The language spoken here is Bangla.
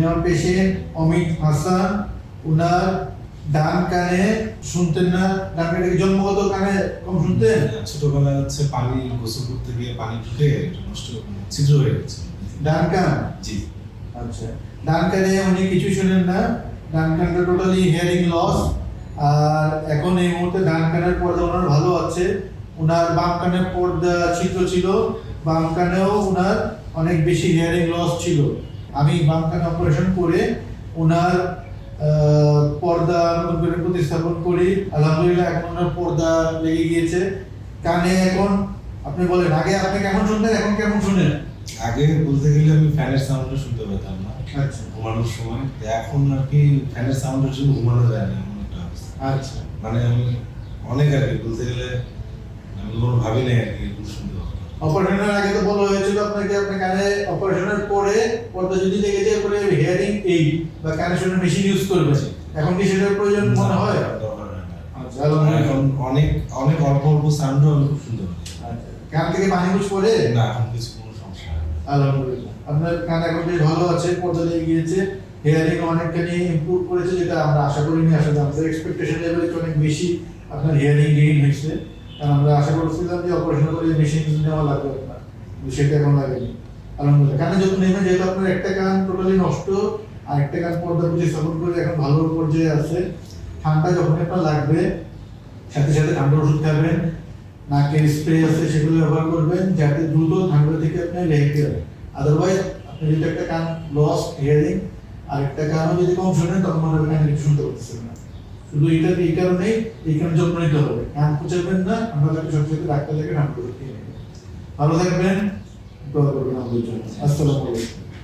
উনি আমার পেশেন্ট অমিত হাসান। উনার ডান কানে শুনতেন না, ডান কানে জন্মগত কানে কম শুনতেন। ছোটবেলায় হচ্ছে পানি গোসল করতে গিয়ে পানি ঢুকে নষ্ট ছিদ্র হয়ে গেছে ডান কান? জি। আচ্ছা, ডান কানে উনি কিছু শুনেন না, ডান কানটা টোটালি হিয়ারিং লস। আর এখন এই মুহূর্তে ডান কানের পর্দা ওনার ভালো আছে। উনার বাম কানের পর্দা ছিদ্র ছিল, বাম কানেও উনার অনেক বেশি হিয়ারিং লস ছিল। আমি বাম কানে অপারেশন করে উনার পর্দা নতুন করে প্রতিস্থাপন করি। আলহামদুলিল্লাহ এখন ওনার পর্দা লেগে গিয়েছে কানে। এখন আপনি বলেন, আগে আপনি কেমন শুনতেন, এখন কেমন শুনেন? আগে বলতে গেলে আমি ফ্যানের সাউন্ডও শুনতে পেতাম না আচ্ছা, ঘুমানোর সময়। এখন আর কি ফ্যানের সাউন্ডের জন্য ঘুমানো যায় না এমন একটা অবস্থা। আচ্ছা, মানে আমি অনেক আর কি বলতে গেলে আমি কোনো ভাবি নাই আর কি এরকম শুনতে পাবো। অপারেশনের আগে তো বলা হয়েছিল আপনাকে, আপনার কানে অপারেশনের পরে পর্দা যদি লেগে যায় পরে হিয়ারিং এইড বা কানে শোনার মেশিন ইউজ করবে। এখন কি সেটার প্রয়োজন মনে হয়? আচ্ছা, এখন অনেক অনেক অল্প অল্প সাউন্ডও আমি খুব সুন্দর পাই। আচ্ছা, কান থেকে পানি বুঝ পড়ে? না, এখন কিছু কোনো সমস্যা হয় না। আলহামদুলিল্লাহ, আপনার কান এখন বেশ ভালো আছে, পর্দা লেগে গিয়েছে, হিয়ারিং অনেকখানি ইমপ্রুভ করেছে, যেটা আমরা আশা করিনি। আসলে আমাদের এক্সপেকটেশন লেভেল অনেক বেশি আপনার হিয়ারিং গেইন হয়েছে। কারণ আমরা আশা করছিলাম যে অপারেশন করে মেশিন নেওয়া লাগবে আপনার, কিন্তু সেটা এখন লাগেনি। আলহামদুলিল্লাহ, কানে যখন নেবেন, যেহেতু আপনার একটা কান টোটালি নষ্ট আর একটা কান পর্দা প্রতিস্থাপন করে এখন ভালো পর্যায়ে আছে। ঠান্ডা যখন আপনার লাগবে সাথে সাথে ঠান্ডা ওষুধ খাবেন, নাকের স্প্রে আছে সেগুলো ব্যবহার করবেন, যাতে দ্রুত ঠান্ডা থেকে আপনি রেহাই পাবেন। আদারওয়াইজ আপনি যদি একটা কান লস হিয়ারিং আর একটা কানও যদি কম শোনেন, তখন মনে হবে কানে কিছু শুনতে পাচ্ছেন না। শুধু এটা এই কারণেই এই কারণে যত্ন নিতে হবে, কান কুচাবেন না, আমরা তাকে সবসময় ডাক্তার থেকে ঠান্ডা করে খেয়ে নেবেন। ভালো থাকবেন, দোয়া করবেন আমাদের জন্য। আসসালামু আলাইকুম।